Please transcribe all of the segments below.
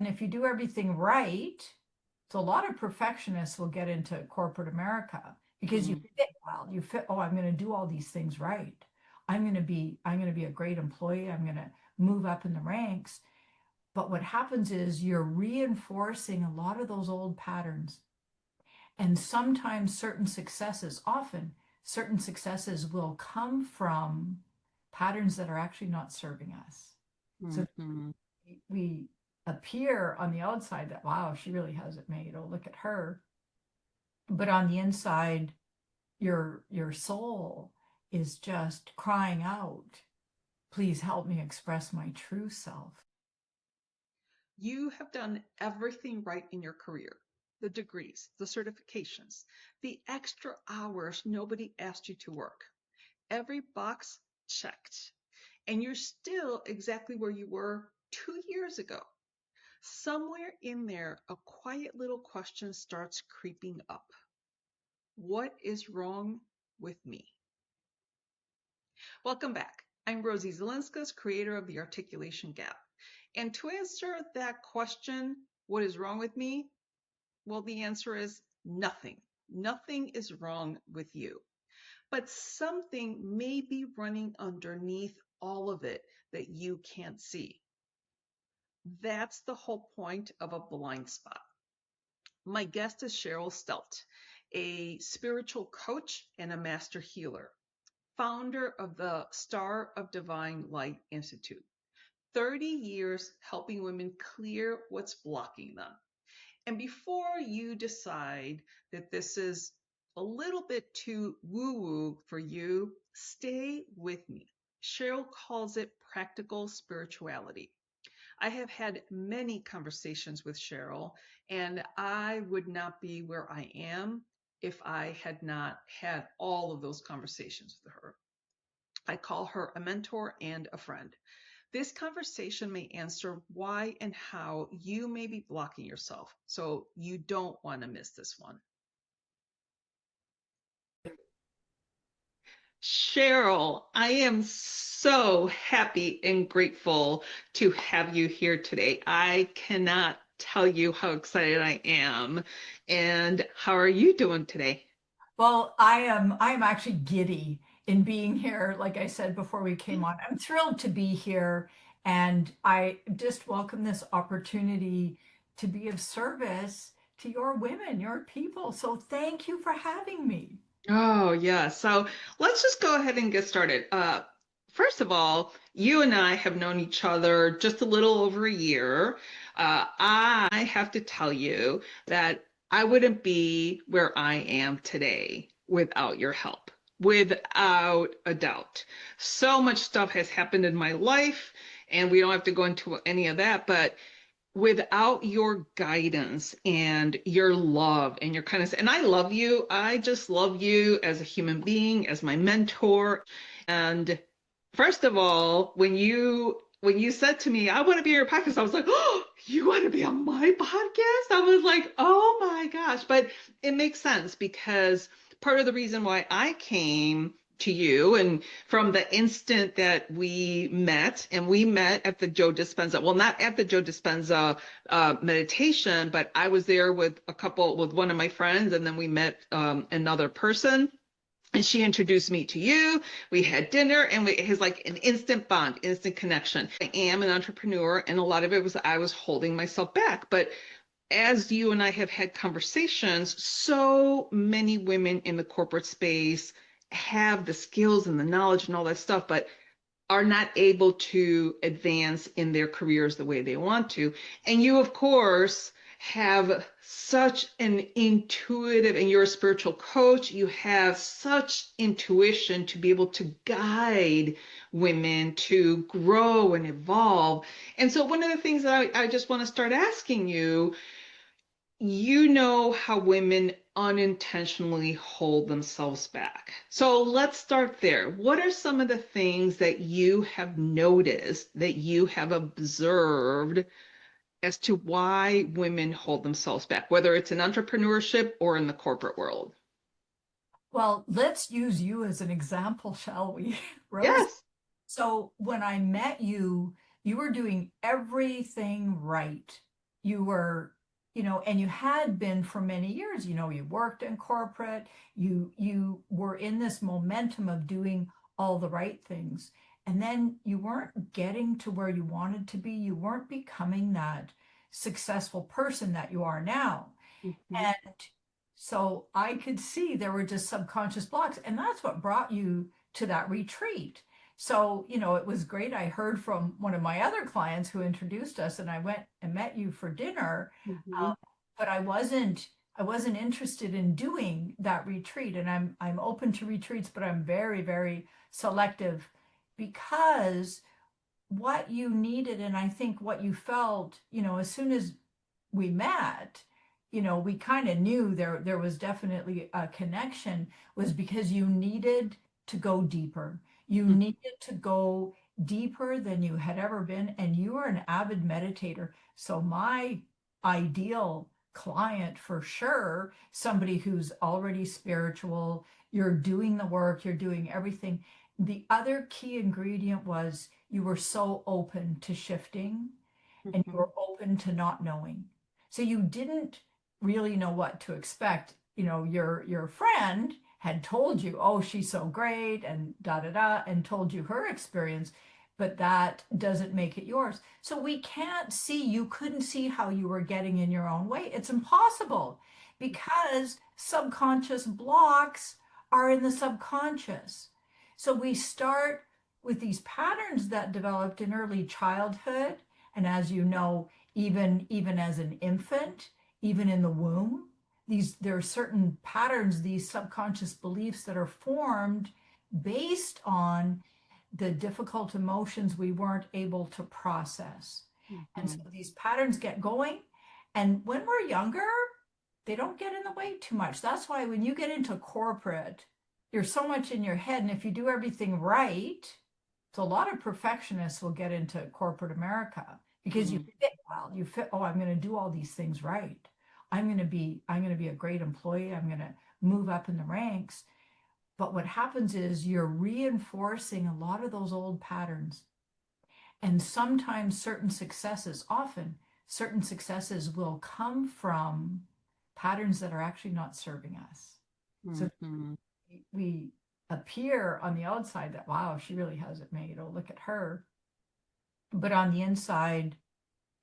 And if you do everything right, so a lot of perfectionists will get into corporate America because you Mm. fit well. You fit, oh, I'm going to do all these things right. I'm going to be a great employee. I'm going to move up in the ranks. But what happens is you're reinforcing a lot of those old patterns. And sometimes often certain successes will come from patterns that are actually not serving us. So Mhm. we appear on the outside that, wow, she really has it made. Oh, look at her. But on the inside, your soul is just crying out, please help me express my true self. You have done everything right in your career. The degrees, the certifications, the extra hours nobody asked you to work. Every box checked. And you're still exactly where you were 2 years ago. Somewhere in there, a quiet little question starts creeping up. What is wrong with me? Welcome back. I'm Rosie Zilinskas, creator of The Articulation Gap. And to answer that question, what is wrong with me? Well, the answer is nothing. Nothing is wrong with you. But something may be running underneath all of it that you can't see. That's the whole point of a blind spot. My guest is Cheryl Stelte, a spiritual coach and a master healer, founder of the Star of Divine Light Institute. 30 years helping women clear what's blocking them. And before you decide that this is a little bit too woo woo for you, stay with me. Cheryl calls it practical spirituality. I have had many conversations with Cheryl, and I would not be where I am if I had not had all of those conversations with her. I call her a mentor and a friend. This conversation may answer why and how you may be blocking yourself, so you don't want to miss this one. Cheryl, I am so happy and grateful to have you here today. I cannot tell you how excited I am. And how are you doing today? Well, I am actually giddy in being here. Like I said before we came on, I'm thrilled to be here, and I just welcome this opportunity to be of service to your women, your people. So thank you for having me. Oh, yeah. So let's just go ahead and get started. First of all, you and I have known each other just a little over a year. I have to tell you that I wouldn't be where I am today without your help, without a doubt. So much stuff has happened in my life, and we don't have to go into any of that, but without your guidance and your love and your kindness, and I love you, I just love you as a human being, as my mentor. And first of all, when you said to me, I want to be on your podcast, I was like, oh, you want to be on my podcast? I was like, oh my gosh. But it makes sense because part of the reason why I came to you, and from the instant that we met, and we met at the Joe Dispenza, well, not at the Joe Dispenza meditation, but I was there with one of my friends, and then we met another person. And she introduced me to you. We had dinner, and it was like an instant bond, instant connection. I am an entrepreneur, and a lot of it was I was holding myself back. But as you and I have had conversations, so many women in the corporate space have the skills and the knowledge and all that stuff, but are not able to advance in their careers the way they want to. And you, of course, have such an intuitive, and you're a spiritual coach, you have such intuition to be able to guide women to grow and evolve. And so, one of the things that I just want to start asking you, you know how women unintentionally hold themselves back. So let's start there. What are some of the things that you have noticed, that you have observed as to why women hold themselves back, whether it's in entrepreneurship or in the corporate world? Well, let's use you as an example, shall we, Rose? Yes. So when I met you, you were doing everything right. you were, and you had been for many years, you worked in corporate, you were in this momentum of doing all the right things. And then you weren't getting to where you wanted to be. You weren't becoming that successful person that you are now. Mhm. And so I could see there were just subconscious blocks. And that's what brought you to that retreat. So, it was great. I heard from one of my other clients who introduced us, and I went and met you for dinner. Mhm. Um, but I wasn't interested in doing that retreat. And I'm open to retreats, but I'm very, very selective because what you needed, and I think what you felt, as soon as we met, we kind of knew there was definitely a connection, was because you needed to go deeper. You Mhm. needed to go deeper than you had ever been, and you are an avid meditator. So my ideal client for sure, somebody who's already spiritual, you're doing the work, you're doing everything. The other key ingredient was you were so open to shifting and you Mhm. were open to not knowing. So you didn't really know what to expect. Your friend had told you, oh, she's so great, and da da da, and told you her experience, but that doesn't make it yours. So we can't see, you couldn't see how you were getting in your own way. It's impossible because subconscious blocks are in the subconscious. So we start with these patterns that developed in early childhood, and as you know, even as an infant, even in the womb, there are certain patterns, these subconscious beliefs that are formed based on the difficult emotions we weren't able to process. And so Mhm. these patterns get going. And when we're younger, they don't get in the way too much. That's why when you get into corporate, you're so much in your head. And if you do everything right, so a lot of perfectionists will get into corporate America because you Mhm. fit well. You fit, oh, I'm going to do all these things right. I'm going to be a great employee. I'm going to move up in the ranks. But what happens is you're reinforcing a lot of those old patterns. And sometimes often certain successes will come from patterns that are actually not serving us. So Mhm. we appear on the outside that, wow, she really has it made. Oh, look at her. But on the inside,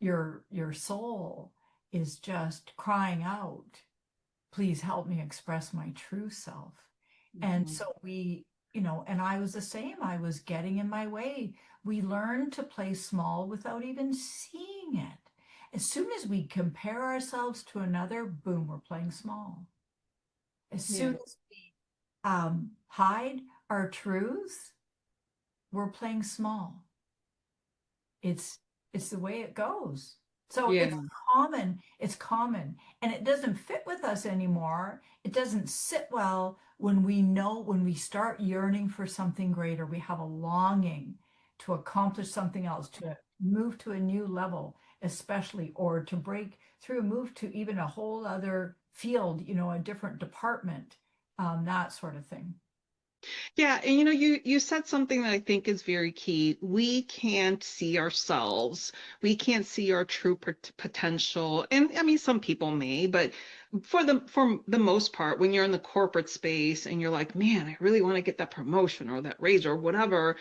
your soul is just crying out, please help me express my true self. And Mhm. so and I was the same. I was getting in my way. We learn to play small without even seeing it. As soon as we compare ourselves to another, boom, we're playing small. As Yeah. soon as we hide our truth, we're playing small. It's it's the way it goes. So Yeah. it's common, and it doesn't fit with us anymore. It doesn't sit well when we start yearning for something greater. We have a longing to accomplish something else, to move to a new level, especially, or to break through, move to even a whole other field, a different department, that sort of thing. Yeah, and you said something that I think is very key. We can't see ourselves. We can't see our true potential. And I mean, some people may, but for the most part, when you're in the corporate space and you're like, man, I really want to get that promotion or that raise or whatever,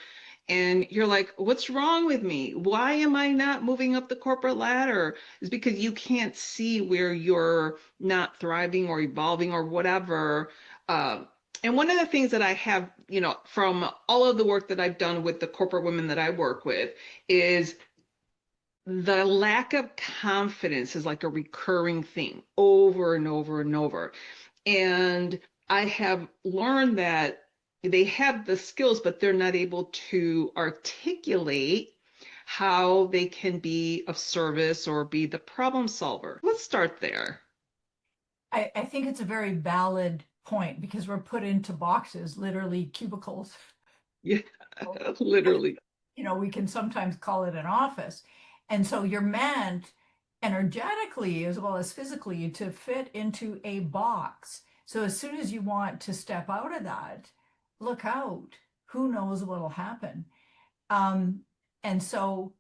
and you're like, what's wrong with me? Why am I not moving up the corporate ladder? It's because you can't see where you're not thriving or evolving or whatever. Uh, and one of the things that I have, from all of the work that I've done with the corporate women that I work with, is the lack of confidence is like a recurring thing over and over and over. And I have learned that they have the skills, but they're not able to articulate how they can be of service or be the problem solver. Let's start there. I think it's a very valid point because we're put into boxes, literally cubicles. Yeah, literally. We can sometimes call it an office. And so you're meant energetically as well as physically to fit into a box. So as soon as you want to step out of that, look out. Who knows what'll happen? Um, and so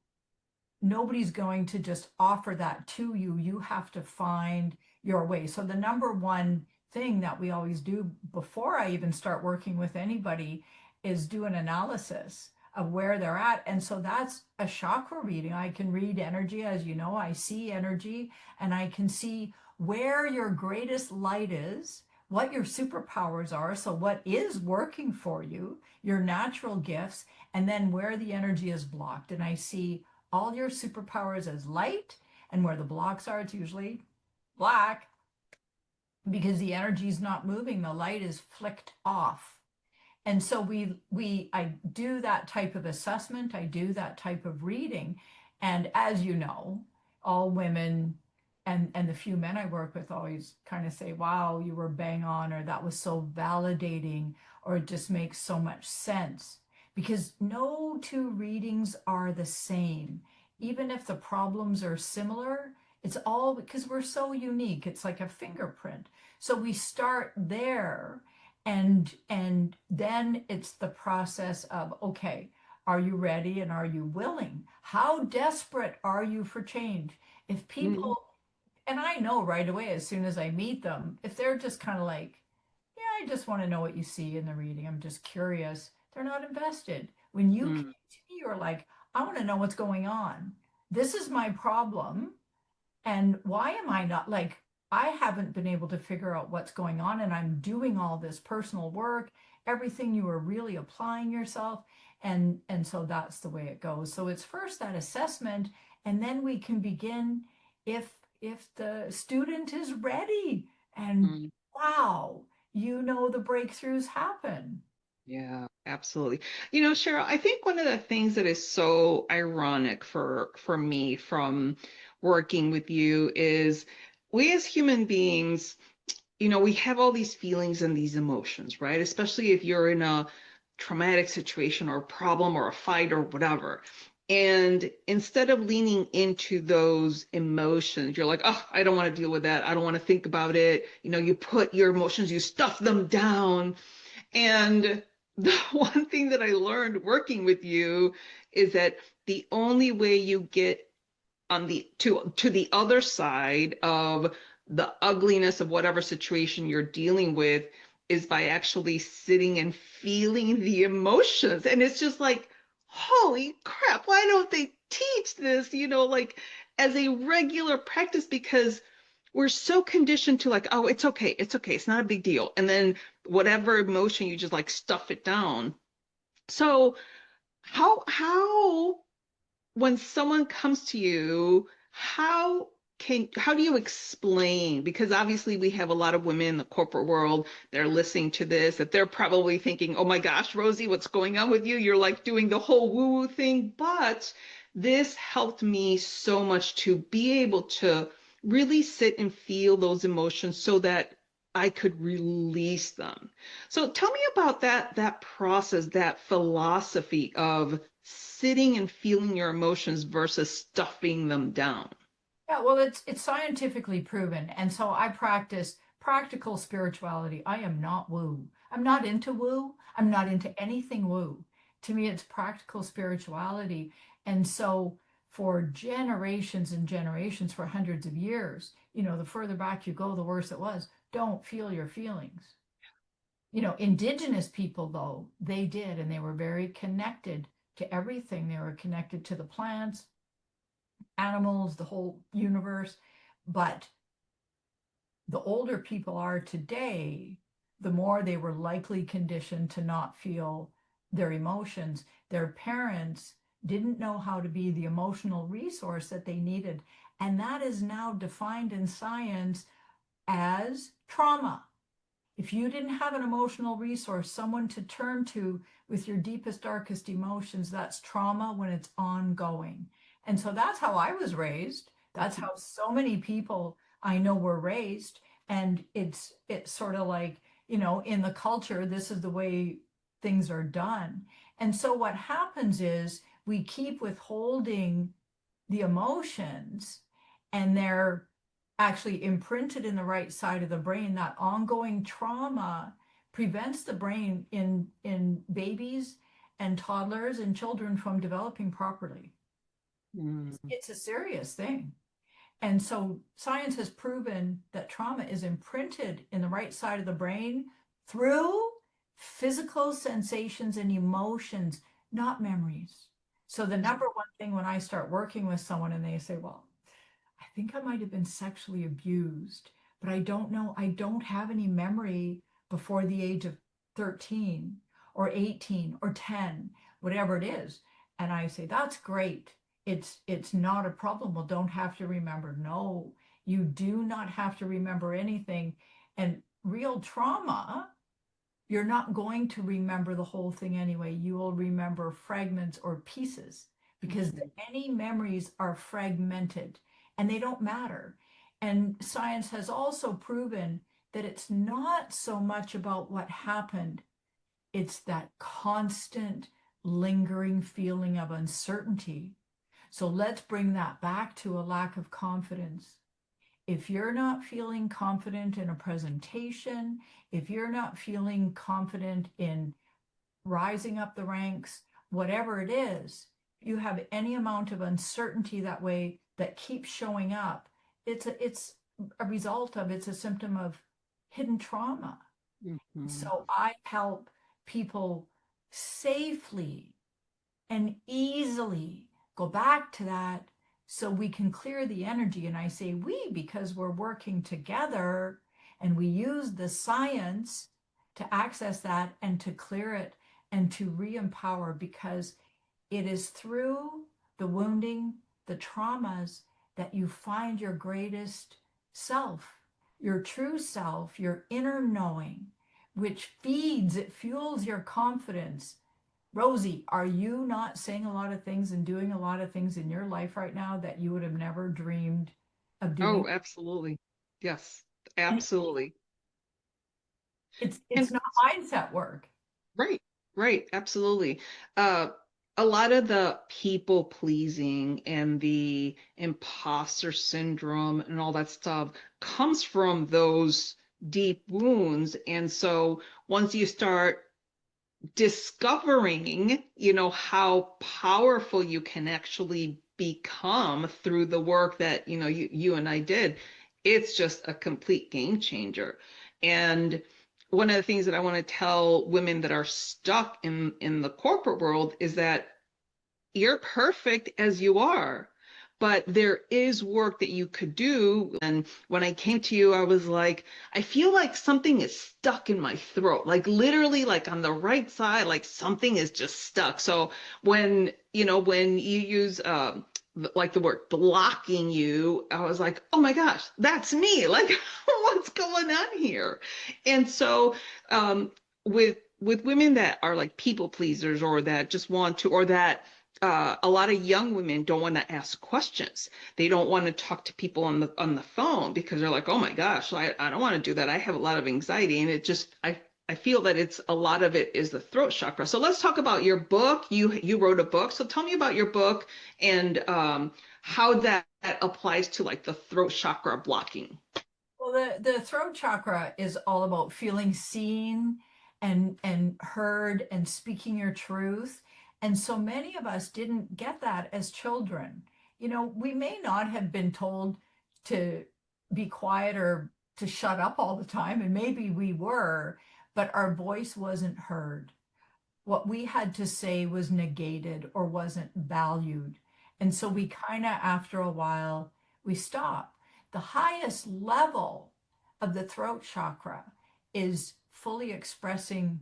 nobody's going to just offer that to you. You have to find your way. So the number one thing that we always do before I even start working with anybody is do an analysis of where they're at. And so that's a chakra reading. I can read energy, as you know, I see energy, and I can see where your greatest light is, what your superpowers are. So what is working for you, your natural gifts, and then where the energy is blocked. And I see all your superpowers as light, and where the blocks are, it's usually black, because the energy is not moving, the light is flicked off. And so I do that type of assessment, I do that type of reading. And as you know, all women and the few men I work with always kind of say, wow, you were bang on, or that was so validating, or it just makes so much sense. Because no two readings are the same. Even if the problems are similar, it's all because we're so unique. It's like a fingerprint. So we start there, and then it's the process of, okay, are you ready and are you willing? How desperate are you for change? If Mm, people, and I know right away as soon as I meet them, if they're just kind of like, yeah, I just want to know what you see in the reading, I'm just curious, they're not invested. When you came mm, to me, you're like, I want to know what's going on. This is my problem. And why am I not, like, I haven't been able to figure out what's going on, and I'm doing all this personal work, everything you are really applying yourself. And so that's the way it goes. So it's first that assessment, and then we can begin if the student is ready. And mm. wow, the breakthroughs happen. Yeah, absolutely. Cheryl, I think one of the things that is so ironic for me from working with you is we as human beings, we have all these feelings and these emotions, right? Especially if you're in a traumatic situation or a problem or a fight or whatever. And instead of leaning into those emotions, you're like, oh, I don't want to deal with that. I don't want to think about it. You put your emotions, you stuff them down. And the one thing that I learned working with you is that the only way you get on the to the other side of the ugliness of whatever situation you're dealing with is by actually sitting and feeling the emotions. And it's just like, holy crap, why don't they teach this, like as a regular practice? Because we're so conditioned to like, oh, it's okay, it's not a big deal. And then whatever emotion, you just like stuff it down. So how when someone comes to you, how do you explain? Because obviously we have a lot of women in the corporate world that are listening to this, that they're probably thinking, oh my gosh, Rosie, what's going on with you? You're like doing the whole woo-woo thing. But this helped me so much to be able to really sit and feel those emotions so that I could release them. So tell me about that process, that philosophy of sitting and feeling your emotions versus stuffing them down. Yeah, well, it's scientifically proven. And so I practice practical spirituality. I am not woo. I'm not into woo. I'm not into anything woo. To me, it's practical spirituality. And so for generations and generations, for hundreds of years, the further back you go, the worse it was. Don't feel your feelings. Indigenous people, though, they did, and they were very connected to everything. They were connected to the plants, animals, the whole universe. But the older people are today, the more they were likely conditioned to not feel their emotions. Their parents didn't know how to be the emotional resource that they needed. And that is now defined in science as trauma. If you didn't have an emotional resource, someone to turn to with your deepest, darkest emotions, that's trauma when it's ongoing. And so that's how I was raised. That's how so many people I know were raised. And it's sort of like, in the culture, this is the way things are done. And so what happens is we keep withholding the emotions, and they're actually imprinted in the right side of the brain. That ongoing trauma prevents the brain in babies and toddlers and children from developing properly. Mm. It's a serious thing. And so science has proven that trauma is imprinted in the right side of the brain through physical sensations and emotions, not memories. So the number one thing when I start working with someone and they say, well, I think I might have been sexually abused, but I don't know. I don't have any memory before the age of 13 or 18 or 10, whatever it is. And I say, that's great. It's not a problem. Well, don't have to remember. No, you do not have to remember anything. And real trauma, you're not going to remember the whole thing anyway. You will remember fragments or pieces because Mhm. any memories are fragmented and they don't matter. And science has also proven that it's not so much about what happened, it's that constant lingering feeling of uncertainty. So let's bring that back to a lack of confidence. If you're not feeling confident in a presentation, if you're not feeling confident in rising up the ranks, whatever it is, you have any amount of uncertainty that way that keeps showing up, it's a result of, it's a symptom of hidden trauma. Mhm. So I help people safely and easily go back to that so we can clear the energy. And I say we because we're working together and we use the science to access that and to clear it and to re-empower because it is through the wounding, the traumas that you find your greatest self, your true self, your inner knowing, which feeds, it fuels your confidence. Rosie, are you not saying a lot of things and doing a lot of things in your life right now that you would have never dreamed of doing? Oh, absolutely. Yes, And absolutely. it's And not mindset work. right, right, absolutely. Uh, a lot of the people pleasing and the imposter syndrome and all that stuff comes from those deep wounds. And so once you start discovering, how powerful you can actually become through the work that, you and I did, it's just a complete game changer. And one of the things that I want to tell women that are stuck in the corporate world is that you're perfect as you are, but there is work that you could do. And when I came to you, I was like, I feel like something is stuck in my throat, like literally, like on the right side, like something is just stuck. So when you use like the word blocking you, I was like, oh my gosh, that's me. Like, what's going on here? And so with women that are like people pleasers or that just want to, or that a lot of young women don't want to ask questions. They don't want to talk to people on the phone because they're like, oh my gosh, I don't want to do that. I have a lot of anxiety, and it just I feel that it's a lot of it is the throat chakra. So let's talk about your book. You wrote a book, so tell me about your book and how that applies to like the throat chakra blocking. Well, the throat chakra is all about feeling seen and heard and speaking your truth. And so many of us didn't get that as children. We may not have been told to be quiet or to shut up all the time, and maybe we were, but our voice wasn't heard. What we had to say was negated or wasn't valued. And so we kind of, after a while, we stop. The highest level of the throat chakra is fully expressing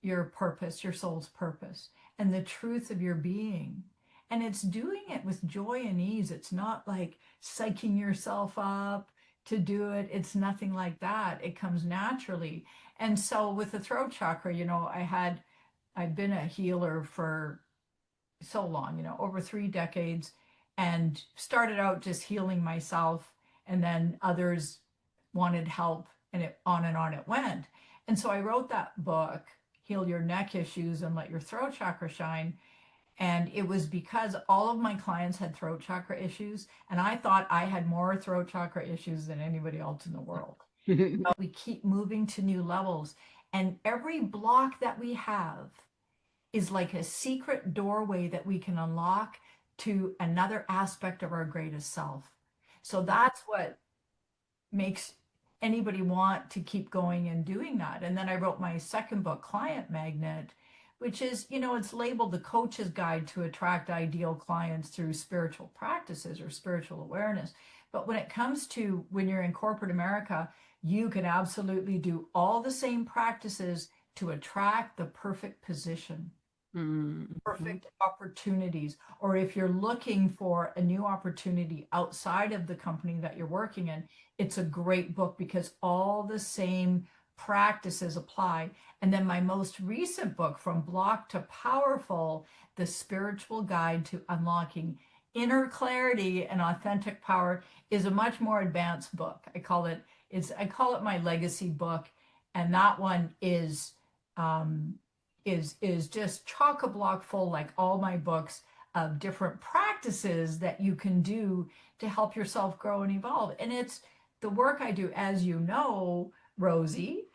your purpose, your soul's purpose, and the truth of your being. And it's doing it with joy and ease. It's not like psyching yourself up to do it. It's nothing like that. It comes naturally. And so with the throat chakra, I've been a healer for so long, over 3 decades, and started out just healing myself, and then others wanted help, and and on it went. And so I wrote that book, Heal Your Neck Issues and Let Your Throat Chakra Shine. And it was because all of my clients had throat chakra issues, and I thought I had more throat chakra issues than anybody else in the world. But we keep moving to new levels, and every block that we have is like a secret doorway that we can unlock to another aspect of our greatest self. So that's what makes anybody want to keep going and doing that. And then I wrote my second book, Client Magnet, which is, it's labeled the coach's guide to attract ideal clients through spiritual practices or spiritual awareness. But when it comes to when you're in corporate America, you can absolutely do all the same practices to attract the perfect position, Mhm. perfect opportunities, or if you're looking for a new opportunity outside of the company that you're working in, it's a great book because all the same practices apply. And then my most recent book, From Block to Powerful, The Spiritual Guide to Unlocking Inner Clarity and Authentic Power, is a much more advanced book. I call it my legacy book, and that one um, is just chock-a-block full, like all my books, of different practices that you can do to help yourself grow and evolve. And it's the work I do, as you know, Rosie.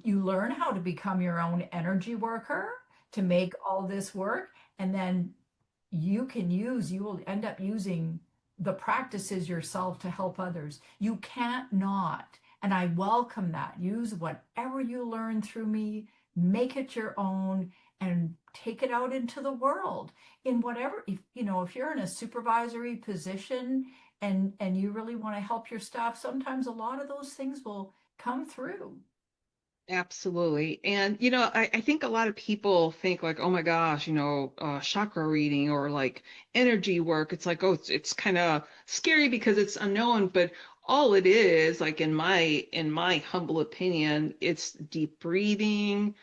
You learn how to become your own energy worker to make all this work, and then you will end up using the practices yourself to help others. You can't not, and I welcome that. Use whatever you learn through me, make it your own, and take it out into the world in whatever, if you're in a supervisory position and you really want to help your staff, sometimes a lot of those things will come through. Absolutely. And, I think a lot of people think like, oh my gosh, chakra reading or like energy work. It's like, oh, it's kind of scary because it's unknown, but all it is, like in my humble opinion, it's deep breathing,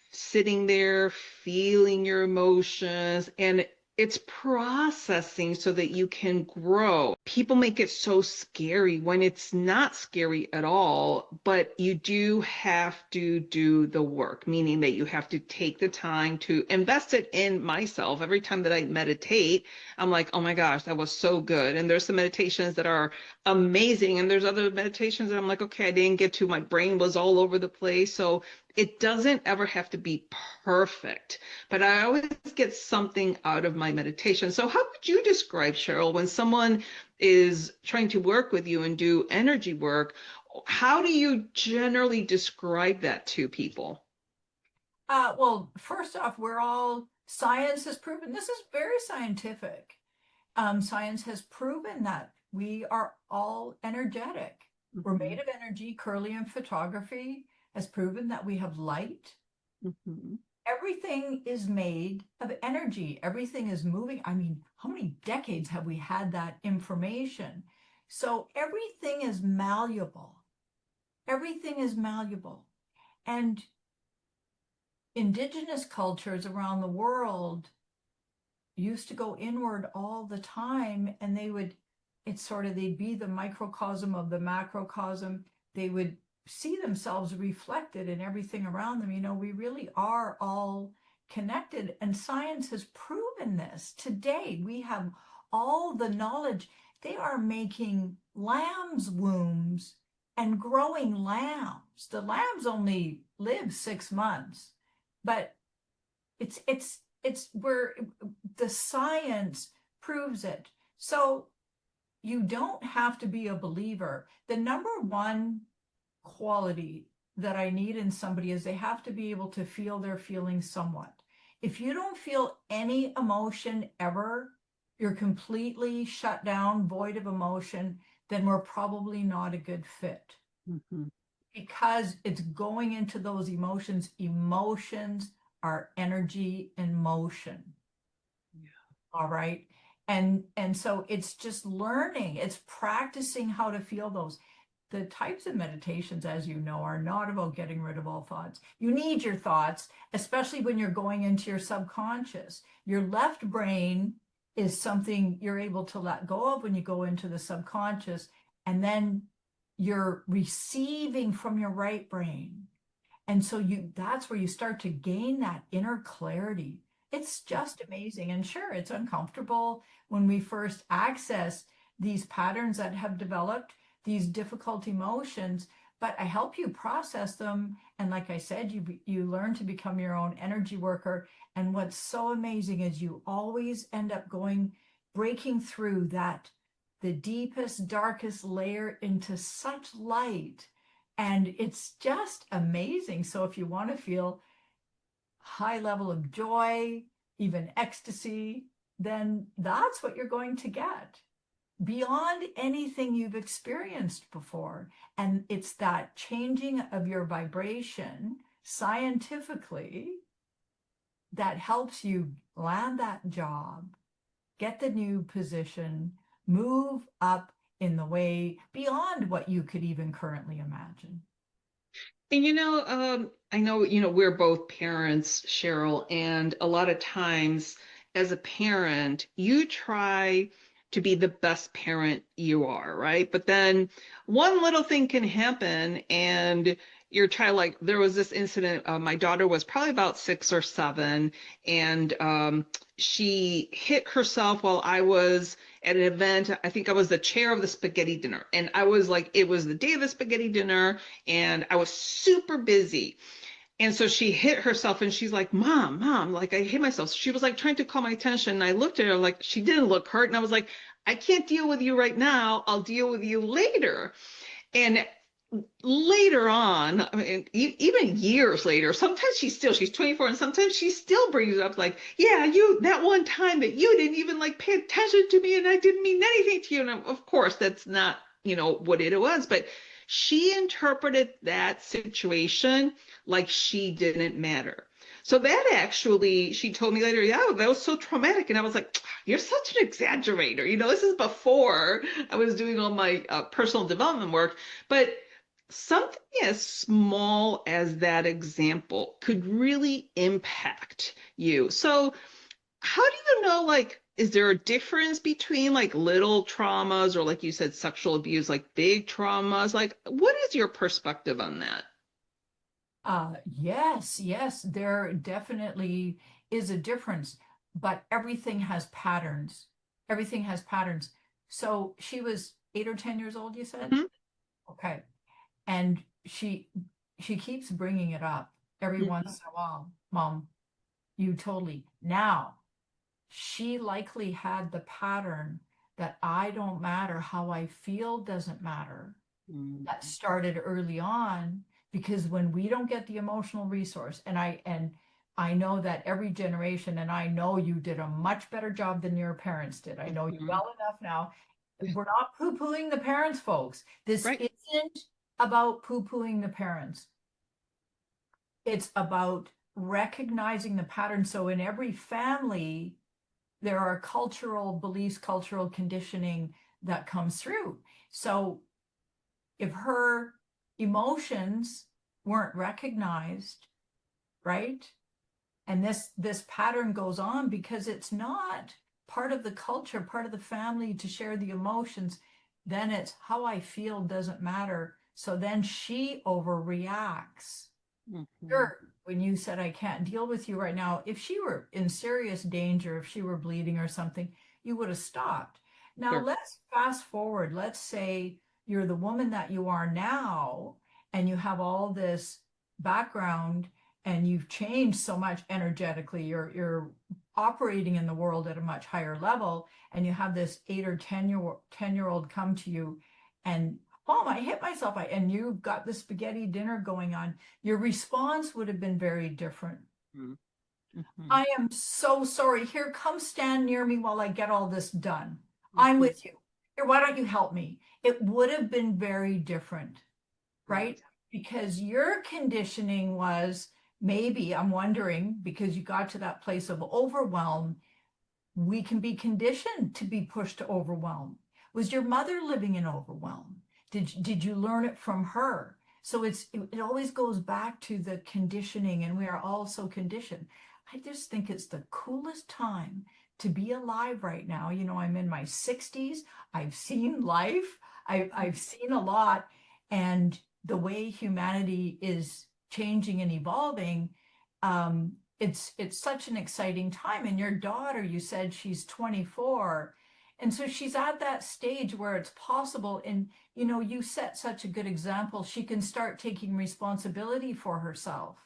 sitting there, feeling your emotions, and it's processing so that you can grow. People make it so scary when it's not scary at all, but you do have to do the work, meaning that you have to take the time to invest it in myself. Every time that I meditate, I'm like, oh my gosh, that was so good. And there's some meditations that are amazing, and there's other meditations that I'm like, okay, I didn't get to, my brain was all over the place. So it doesn't ever have to be perfect, but I always get something out of my meditation. So, how would you describe, Cheryl, when someone is trying to work with you and do energy work? How do you generally describe that to people? Well, first off, science has proven this is very scientific. Science has proven that we are all energetic. We're Mhm, made of energy. Kirlian photography has proven that we have light. mhm. Everything is made of energy. Everything is moving. I mean, how many decades have we had that information? So everything is malleable. Everything is malleable. And indigenous cultures around the world used to go inward all the time, and they'd be the microcosm of the macrocosm. They would see themselves reflected in everything around them. We really are all connected, and science has proven this. Today we have all the knowledge. They are making lambs wombs and growing lambs. The lambs only live 6 months, but it's where the science proves it. So you don't have to be a believer. The number one quality that I need in somebody is they have to be able to feel their feelings somewhat. If you don't feel any emotion ever, you're completely shut down, void of emotion, then we're probably not a good fit Mhm. because it's going into those emotions. Emotions are energy in motion. All right. And so it's just learning, it's practicing how to feel those. The types of meditations, as you know, are not about getting rid of all thoughts. You need your thoughts, especially when you're going into your subconscious. Your left brain is something you're able to let go of when you go into the subconscious, and then you're receiving from your right brain. And so that's where you start to gain that inner clarity. It's just amazing. And sure, it's uncomfortable when we first access these patterns that have developed, these difficult emotions, but I help you process them. And like I said, you learn to become your own energy worker. And what's so amazing is you always end up breaking through that, the deepest, darkest layer into such light. And it's just amazing. So if you want to feel high level of joy, even ecstasy, then that's what you're going to get beyond anything you've experienced before. And it's that changing of your vibration scientifically that helps you land that job, get the new position, move up in the way beyond what you could even currently imagine. And I know, we're both parents, Cheryl, and a lot of times as a parent, you try to be the best parent you are, right? But then one little thing can happen, and your child, like there was this incident, my daughter was probably about 6 or 7, and she hit herself while I was at an event. I think I was the chair of the spaghetti dinner. And I was like, it was the day of the spaghetti dinner and I was super busy. And so she hit herself and she's like, Mom, like I hit myself. She was like trying to call my attention. And I looked at her like she didn't look hurt. And I was like, I can't deal with you right now. I'll deal with you later. And later on, I mean, even years later, sometimes she's 24 and sometimes she still brings it up like, yeah, you, that one time that you didn't even like pay attention to me and I didn't mean anything to you. And of course, that's not, what it was, but she interpreted that situation like she didn't matter. So that actually, she told me later, yeah, that was so traumatic. And I was like, you're such an exaggerator. This is before I was doing all my personal development work. But something as small as that example could really impact you. So, how do you know, like, is there a difference between like little traumas or, like you said, sexual abuse, like big traumas? Like, what is your perspective on that? Yes, yes, there definitely is a difference, but everything has patterns. Everything has patterns. So she was 8 or 10 years old, you said? Mhm. Okay. And she keeps bringing it up every once in a while. Mom, you totally. Now, she likely had the pattern that I don't matter, how I feel doesn't matter, Mhm. that started early on, because when we don't get the emotional resource, and I know that every generation, and I know you did a much better job than your parents did. I know you Mhm. well enough now. We're not poo-pooing the parents, folks. This Right. isn't about poo-pooing the parents. It's about recognizing the pattern. So in every family, there are cultural beliefs, cultural conditioning that comes through. So if her emotions weren't recognized, right? And this pattern goes on because it's not part of the culture, part of the family to share the emotions, then it's how I feel doesn't matter. So then she overreacts. Mhm. Sure, when you said I can't deal with you right now, if she were in serious danger, if she were bleeding or something, you would have stopped. Now Sure. let's fast forward. Let's say you're the woman that you are now, and you have all this background and you've changed so much energetically. You're operating in the world at a much higher level, and you have this 8 or 10-year old come to you and, Mom, I hit myself. And you've got the spaghetti dinner going on, your response would have been very different. Mhm. Mhm. I am so sorry. Here, come stand near me while I get all this done. I'm Mhm. with you. Here, why don't you help me? It would have been very different, right? Right. Because your conditioning was, maybe, I'm wondering, because you got to that place of overwhelm, we can be conditioned to be pushed to overwhelm. Was your mother living in overwhelm? Did you learn it from her? So it always goes back to the conditioning, and we are all so conditioned. I just think it's the coolest time to be alive right now. I'm in my 60s. I've seen life. I've seen a lot, and the way humanity is changing and evolving, it's such an exciting time. And your daughter, you said she's 24, And so she's at that stage where it's possible. And, you set such a good example. She can start taking responsibility for herself.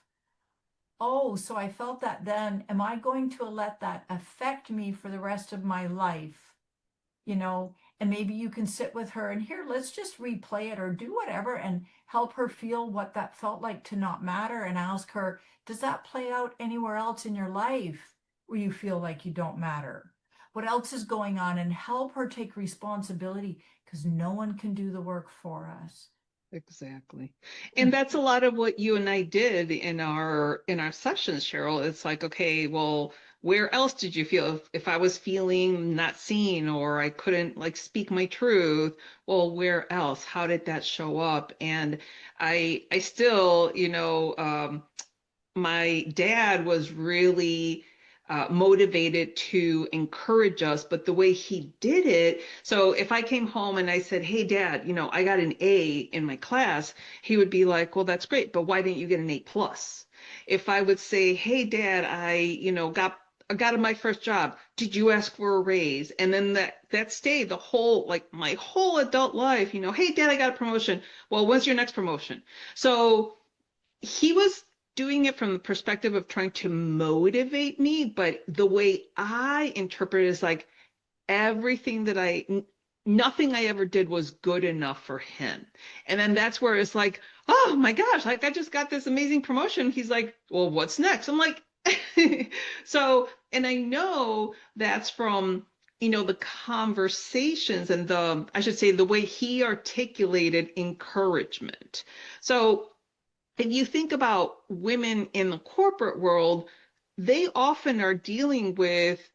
Oh, so I felt that then. Am I going to let that affect me for the rest of my life? you know, and maybe you can sit with her and here, let's just replay it or do whatever and help her feel what that felt like to not matter and ask her, does that play out anywhere else in your life where you feel like you don't matter? What else is going on? And help her take responsibility because no one can do the work for us. Exactly. And And that's a lot of what you and I did in our sessions, Cheryl. It's like, okay, well, where else did you feel if I was feeling not seen or I couldn't like speak my truth? Well, where else? How did that show up? And I still, my dad was really motivated to encourage us, but the way he did it, so if I came home and I said, "Hey, Dad, I got an A in my class," he would be like, "Well, that's great, but why didn't you get an A plus?" If I would say, "Hey, Dad, I got my first job. Did you ask for a raise?" And then that stayed the whole like my whole adult life. Hey, Dad, I got a promotion. Well, when's your next promotion? So he was doing it from the perspective of trying to motivate me, but the way I interpret it is like everything nothing I ever did was good enough for him. And then that's where it's like, oh my gosh, like I just got this amazing promotion. He's like, well, what's next? I'm like, so, and I know that's from, the conversations and I should say, the way he articulated encouragement. So if you think about women in the corporate world, they often are dealing with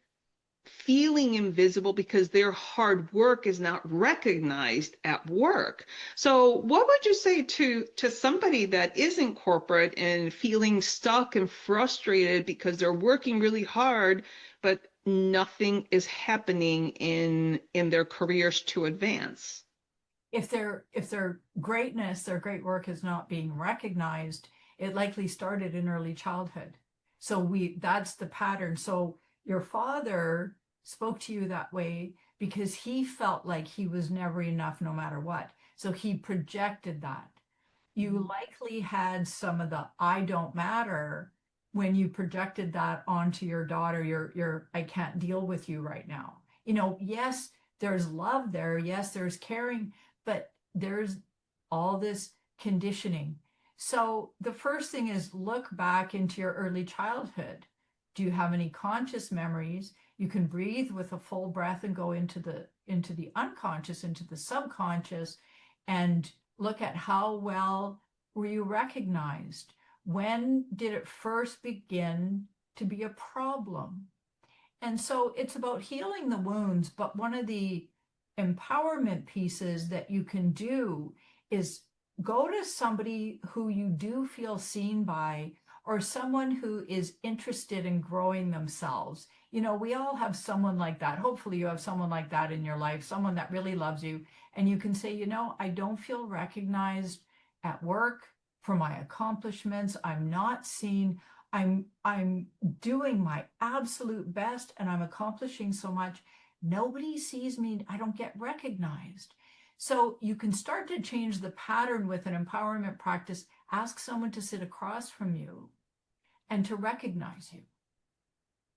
feeling invisible because their hard work is not recognized at work. So what would you say to somebody that isn't corporate and feeling stuck and frustrated because they're working really hard, but nothing is happening in their careers to advance? if their greatness, their great work is not being recognized, it likely started in early childhood. So that's the pattern. So your father spoke to you that way because he felt like he was never enough no matter what. So he projected that. You likely had some of the I don't matter when you projected that onto your daughter, your I can't deal with you right now. Yes, there's love there, yes, there's caring, but there's all this conditioning. So the first thing is look back into your early childhood. Do you have any conscious memories? You can breathe with a full breath and go into the unconscious, into the subconscious, and look at how well were you recognized? When did it first begin to be a problem? And so it's about healing the wounds, but one of the empowerment pieces that you can do is go to somebody who you do feel seen by or someone who is interested in growing themselves. We all have someone like that. Hopefully, you have someone like that in your life, someone that really loves you. And you can say, I don't feel recognized at work for my accomplishments. I'm not seen. I'm doing my absolute best and I'm accomplishing so much. Nobody sees me. I don't get recognized. So you can start to change the pattern with an empowerment practice. Ask someone to sit across from you and to recognize you.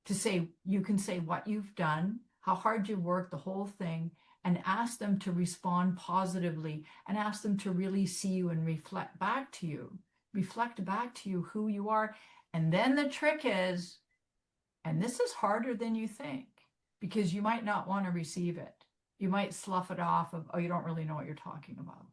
To say, you can say what you've done, how hard you worked, the whole thing, and ask them to respond positively and ask them to really see you and reflect back to you. Reflect back to you who you are. And then the trick is, and this is harder than you think, because you might not want to receive it. You might slough it off of, oh, you don't really know what you're talking about.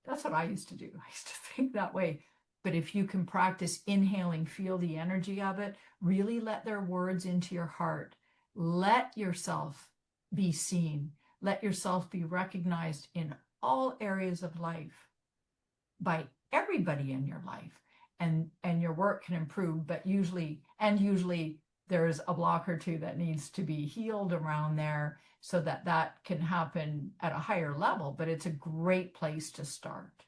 That's what I used to do. I used to think that way. But if you can practice inhaling, feel the energy of it, really let their words into your heart. Let yourself be seen. Let yourself be recognized in all areas of life by everybody in your life. And your work can improve, but usually there's a block or two that needs to be healed around there so that can happen at a higher level, but it's a great place to start.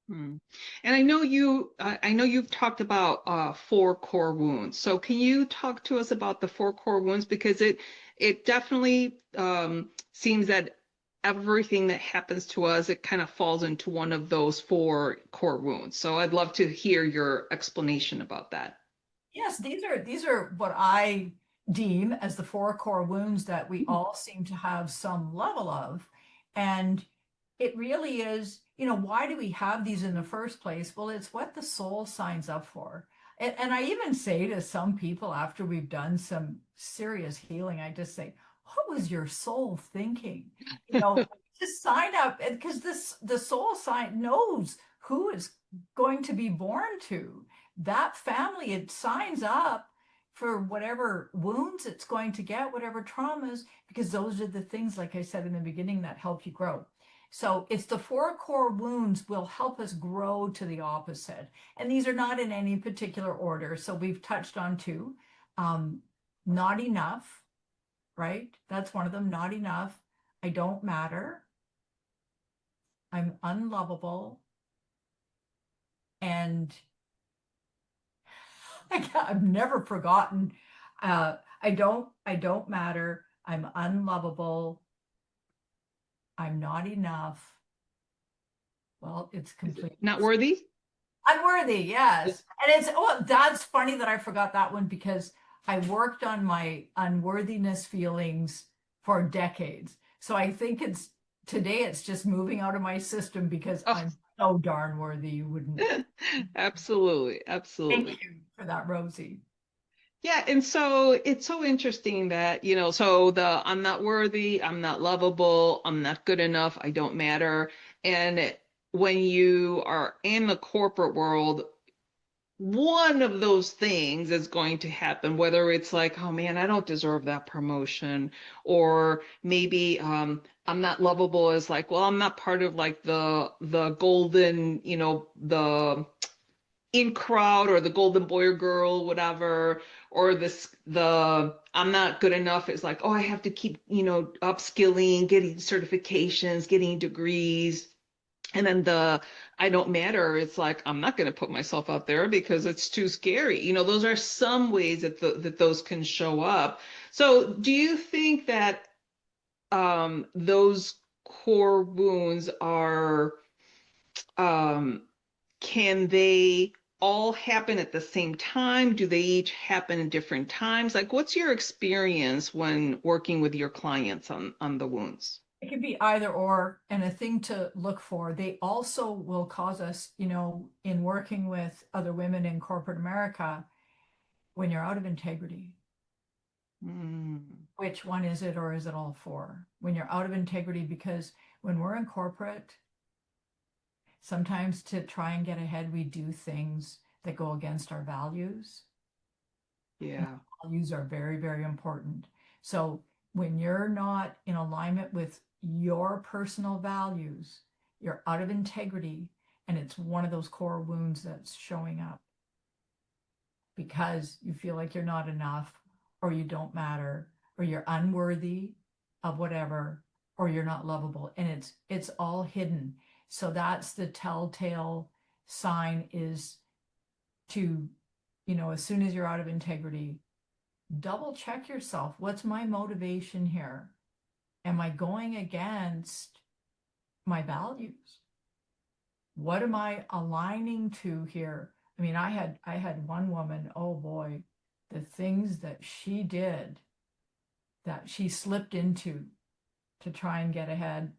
Hmm. And I know you've talked about four core wounds. So can you talk to us about the four core wounds? Because it definitely seems that everything that happens to us, it kind of falls into one of those four core wounds. So I'd love to hear your explanation about that. Yes, these are what I deem as the four core wounds that we all seem to have some level of. And it really is, why do we have these in the first place? Well, it's what the soul signs up for. And I even say to some people after we've done some serious healing, I just say, what was your soul thinking? Just sign up, because the soul sign knows who is going to be born to that family. It signs up for whatever wounds it's going to get, whatever traumas, because those are the things, like I said in the beginning, that help you grow. So it's the four core wounds will help us grow to the opposite. And these are not in any particular order. So we've touched on two. Um, Not enough, right? That's one of them. Not enough. I don't matter. I'm unlovable. And I've never forgotten. I don't matter. I'm unlovable. I'm not enough. Well, it's Is it complete. not worthy? Unworthy, yes. And that's funny that I forgot that one, because I worked on my unworthiness feelings for decades. So I think today it's just moving out of my system because Oh, I'm so darn worthy. You wouldn't. absolutely, Thank absolutely. you for that, Rosie. Yeah, and so it's so interesting that, so I'm not worthy, I'm not lovable, I'm not good enough, I don't matter. And when you are in the corporate world, one of those things is going to happen, whether it's like, oh man, I don't deserve that promotion, or maybe I'm not lovable is like, well, I'm not part of like the golden, the in crowd or the golden boy or girl, whatever, or the I'm not good enough is like, oh, I have to keep, upskilling, getting certifications, getting degrees. And then the I don't matter, it's like, I'm not going to put myself out there because it's too scary. Those are some ways that those can show up. So do you think that those core wounds are um, can they all happen at the same time? Do they each happen at different times? Like, what's your experience when working with your clients on the wounds? It could be either or, and a thing to look for. They also will cause us, in working with other women in corporate America, when you're out of integrity. Mm, Which one is it, or is it all four? When you're out of integrity, because when we're in corporate, sometimes to try and get ahead, we do things that go against our values. And yeah, values are very, very important. So when you're not in alignment with your personal values, you're out of integrity, and it's one of those core wounds that's showing up because you feel like you're not enough, or you don't matter, or you're unworthy of whatever, or you're not lovable, and it's all hidden. So that's the telltale sign, is to, as soon as you're out of integrity, double check yourself. What's my motivation here? Am I going against my values? What am I aligning to here? I mean, I had one woman, oh boy, the things that she did, that she slipped into to try and get ahead.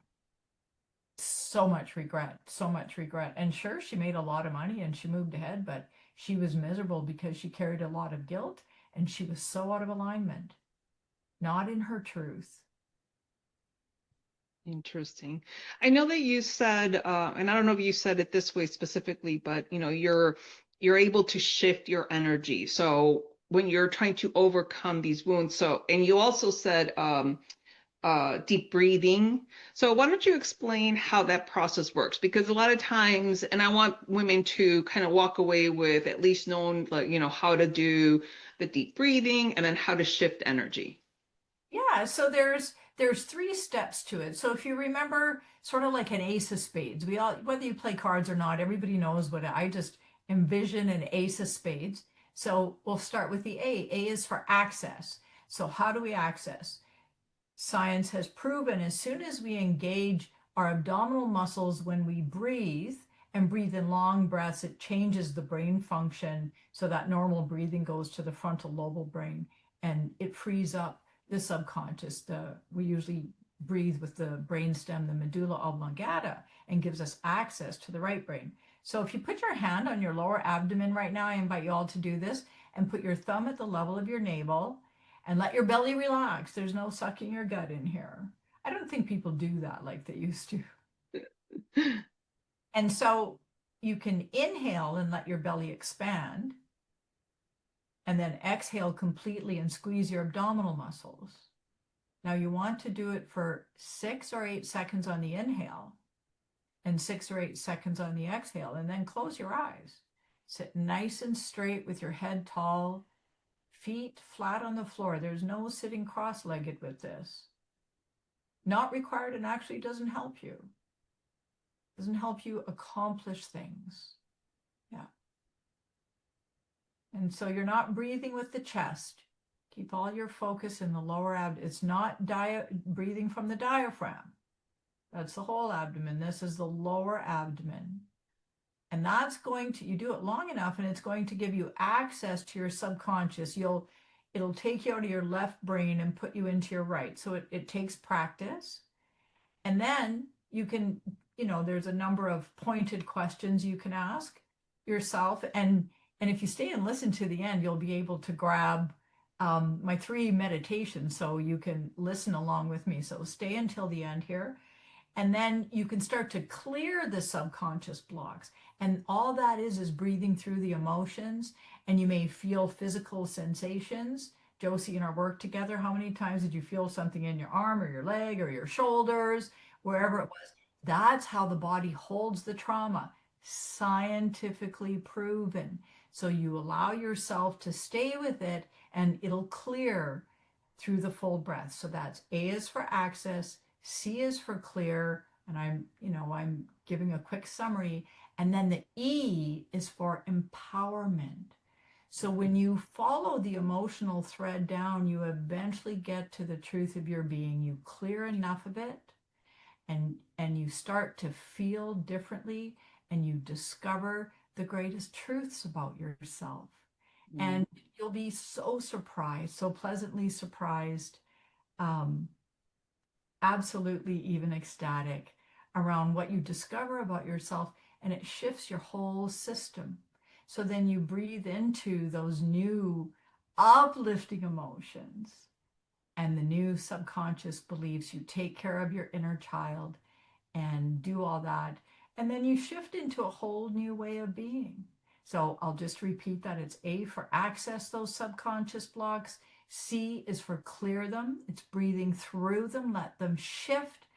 So much regret, so much regret. And sure, she made a lot of money and she moved ahead, but she was miserable because she carried a lot of guilt, and she was so out of alignment, not in her truth. interesting. I know that you said, and I don't know if you said it this way specifically, but you're able to shift your energy. So when you're trying to overcome these wounds, and you also said deep breathing. So why don't you explain how that process works? Because a lot of times, and I want women to kind of walk away with at least knowing, like, how to do the deep breathing and then how to shift energy. Yeah, so there's three steps to it. So if you remember, sort of like an ace of spades, we all, whether you play cards or not, everybody knows what I just envision an ace of spades. So we'll start with the A. A is for access. So how do we access? Science has proven as soon as we engage our abdominal muscles when we breathe and breathe in long breaths, it changes the brain function so that normal breathing goes to the frontal lobal brain and it frees up the subconscious. We usually breathe with the brainstem, the medulla oblongata, and gives us access to the right brain. So if you put your hand on your lower abdomen right now, I invite you all to do this and put your thumb at the level of your navel and let your belly relax. There's no sucking your gut in here. I don't think people do that like they used to. And so you can inhale and let your belly expand, and then exhale completely and squeeze your abdominal muscles. Now you want to do it for 6 or 8 seconds on the inhale and 6 or 8 seconds on the exhale, and then close your eyes. Sit nice and straight with your head tall, feet flat on the floor. There's no sitting cross-legged with this. Not required and actually doesn't help you. Doesn't help you accomplish things. Yeah. And so you're not breathing with the chest. Keep all your focus in the lower abdomen. It's not breathing from the diaphragm. That's the whole abdomen. This is the lower abdomen. And that's going to, you do it long enough and it's going to give you access to your subconscious. It'll take you out of your left brain and put you into your right. So it takes practice. And then you can, there's a number of pointed questions you can ask yourself. And if you stay and listen to the end, you'll be able to grab my 3 meditations so you can listen along with me. So stay until the end here. And then you can start to clear the subconscious blocks. And all that is breathing through the emotions. And you may feel physical sensations. Josie and I work together. How many times did you feel something in your arm or your leg or your shoulders, wherever it was? That's how the body holds the trauma. Scientifically proven. So you allow yourself to stay with it and it'll clear through the full breath. So that's A is for access, C is for clear, and I'm giving a quick summary, and then the E is for empowerment. So when you follow the emotional thread down, you eventually get to the truth of your being. You clear enough of it, and you start to feel differently, and you discover the greatest truths about yourself. And you'll be so surprised, so pleasantly surprised, absolutely even ecstatic around what you discover about yourself, and it shifts your whole system. So then you breathe into those new uplifting emotions and the new subconscious beliefs. You take care of your inner child and do all that. And then you shift into a whole new way of being. So I'll just repeat that. It's A for access those subconscious blocks. C is for clear them. It's breathing through them, let them shift.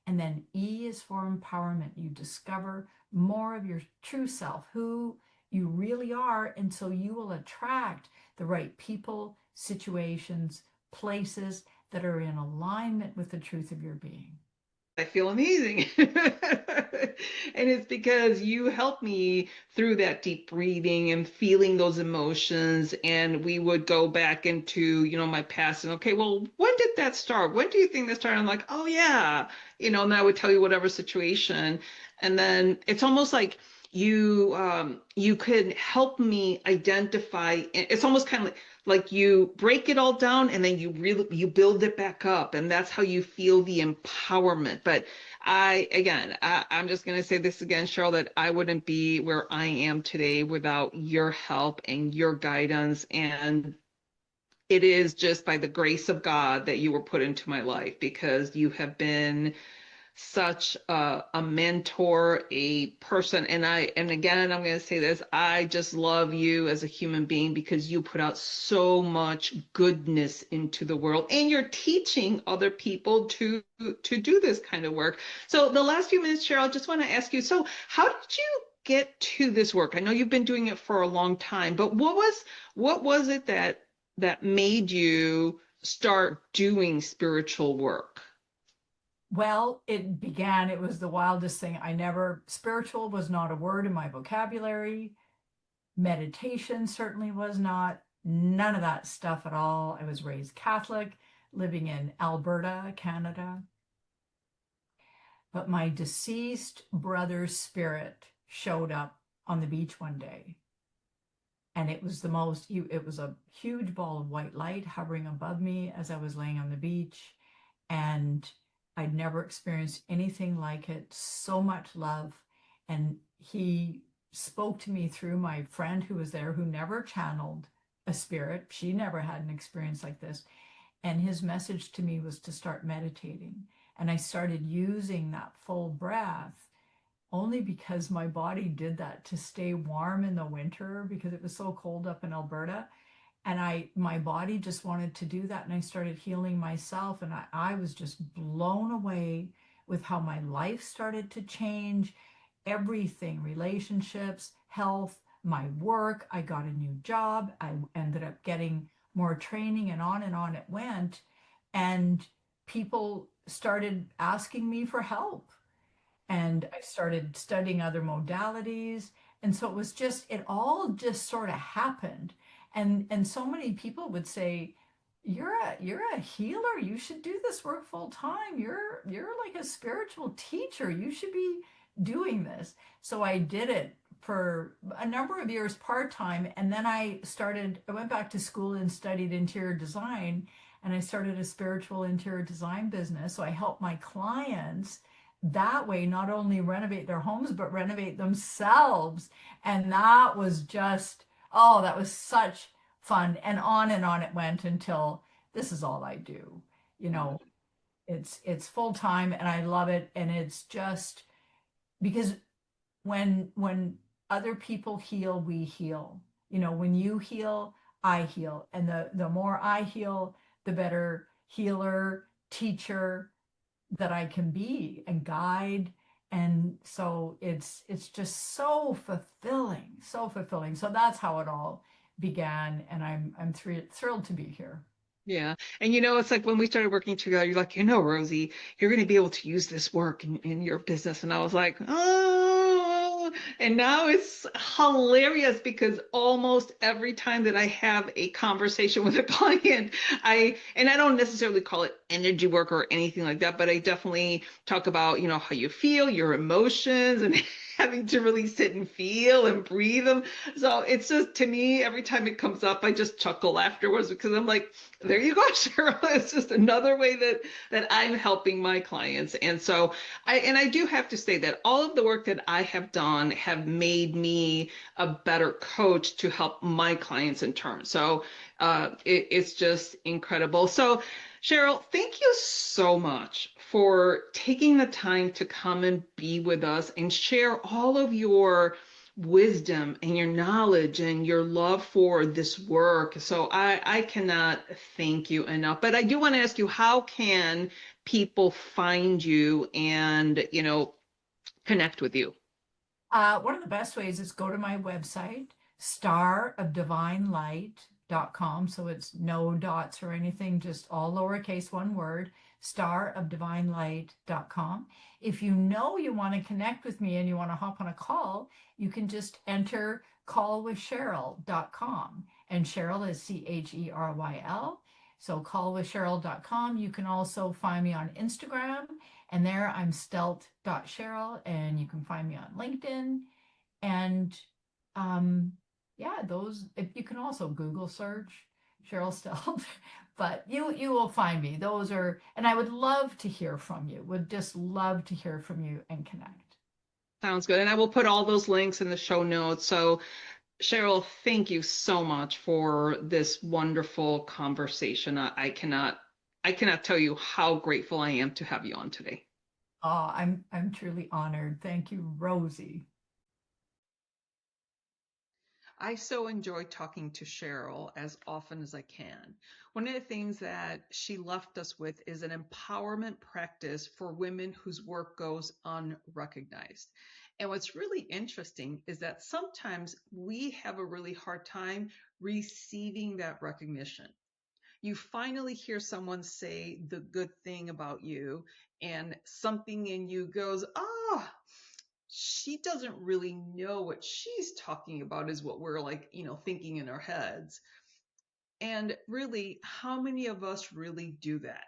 And then E is for empowerment. You discover more of your true self, who you really are. And so you will attract the right people, situations, places that are in alignment with the truth of your being. I feel amazing. And it's because you helped me through that deep breathing and feeling those emotions. And we would go back into, my past and, okay, well, when did that start? When do you think that started? I'm like, oh yeah, and I would tell you whatever situation. And then it's almost like you could help me identify. It's almost kind of like you break it all down and then you build it back up, and that's how you feel the empowerment. But I'm just going to say this again, Cheryl, that I wouldn't be where I am today without your help and your guidance. And it is just by the grace of God that you were put into my life, because you have been such a mentor, a person. And again, I'm going to say this, I just love you as a human being, because you put out so much goodness into the world, and you're teaching other people to do this kind of work. So the last few minutes, Cheryl, I just want to ask you, so how did you get to this work? I know you've been doing it for a long time, but what was it that made you start doing spiritual work? Well, it was the wildest thing. Spiritual was not a word in my vocabulary. Meditation certainly was not. None of that stuff at all. I was raised Catholic, living in Alberta, Canada. But my deceased brother's spirit showed up on the beach one day. And it was a huge ball of white light hovering above me as I was laying on the beach. And I'd never experienced anything like it. So much love. And he spoke to me through my friend who was there, who never channeled a spirit. She never had an experience like this. And his message to me was to start meditating. And I started using that full breath only because my body did that to stay warm in the winter because it was so cold up in Alberta. And my body just wanted to do that. And I started healing myself. And I was just blown away with how my life started to change. Everything, relationships, health, my work. I got a new job. I ended up getting more training, and on it went. And people started asking me for help, and I started studying other modalities. And so it all just sort of happened. And so many people would say, you're a healer. You should do this work full time. You're like a spiritual teacher. You should be doing this. So I did it for a number of years part time. And then I went back to school and studied interior design. And I started a spiritual interior design business. So I help my clients that way not only renovate their homes but renovate themselves. And that was just, oh, that was such fun. And on it went until this is all I do. you Yeah. know it's full time and I love it. And it's just because when other people heal, we heal. When you heal, I heal. And the more I heal, the better healer, teacher that I can be and guide. And so it's just so fulfilling, so fulfilling. So that's how it all began, and I'm thrilled to be here. Yeah. And it's like when we started working together, you're like, Rosie, you're going to be able to use this work in your business. And I was like, oh, and now it's hilarious because almost every time that I have a conversation with a client, and I don't necessarily call it energy work or anything like that, but I definitely talk about, how you feel, your emotions, and having to really sit and feel and breathe them. So it's just, to me, every time it comes up, I just chuckle afterwards because I'm like, there you go, Cheryl. It's just another way that I'm helping my clients. And so I do have to say that all of the work that I have done have made me a better coach to help my clients in turn. So it's just incredible. So Cheryl, thank you so much for taking the time to come and be with us and share all of your wisdom and your knowledge and your love for this work. So I cannot thank you enough. But I do want to ask you, how can people find you and, connect with you? One of the best ways is go to my website, starofdivinelight.com. So it's no dots or anything, just all lowercase, one word, starofdivinelight.com. If you know you want to connect with me and you want to hop on a call, you can just enter callwithcheryl.com. And Cheryl is Cheryl. So callwithcheryl.com. You can also find me on Instagram, and there I'm stelt.cheryl, and you can find me on LinkedIn. And yeah, you can also Google search Cheryl Stelte, but you will find me. And I would love to hear from you. Would just love to hear from you and connect. Sounds good. And I will put all those links in the show notes. So Cheryl, thank you so much for this wonderful conversation. I cannot tell you how grateful I am to have you on today. I'm truly honored. Thank you, Rosie. I so enjoy talking to Cheryl as often as I can. One of the things that she left us with is an empowerment practice for women whose work goes unrecognized. And what's really interesting is that sometimes we have a really hard time receiving that recognition. You finally hear someone say the good thing about you, and something in you goes, oh, she doesn't really know what she's talking about, is what we're like, thinking in our heads. And really, how many of us really do that?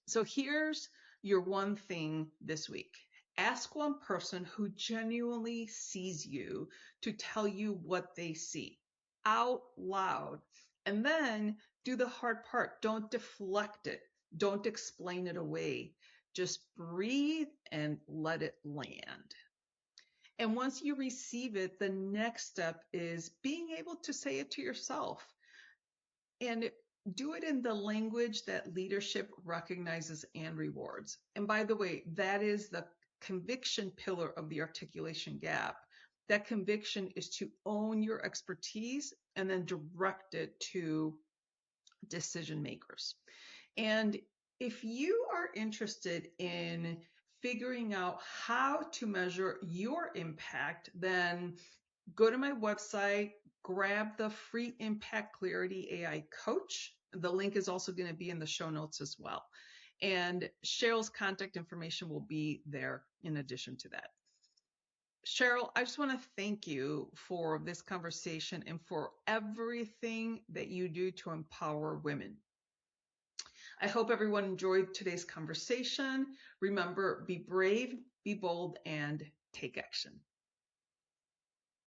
So here's your one thing this week. Ask one person who genuinely sees you to tell you what they see out loud. And then do the hard part. Don't deflect it. Don't explain it away. Just breathe and let it land. And once you receive it, the next step is being able to say it to yourself. And do it in the language that leadership recognizes and rewards. And by the way, that is the conviction pillar of the articulation gap. That conviction is to own your expertise and then direct it to decision makers. And if you are interested in figuring out how to measure your impact, then go to my website, grab the free Impact Clarity AI coach. The link is also going to be in the show notes as well. And Cheryl's contact information will be there in addition to that. Cheryl, I just want to thank you for this conversation and for everything that you do to empower women. I hope everyone enjoyed today's conversation. Remember, be brave, be bold, and take action.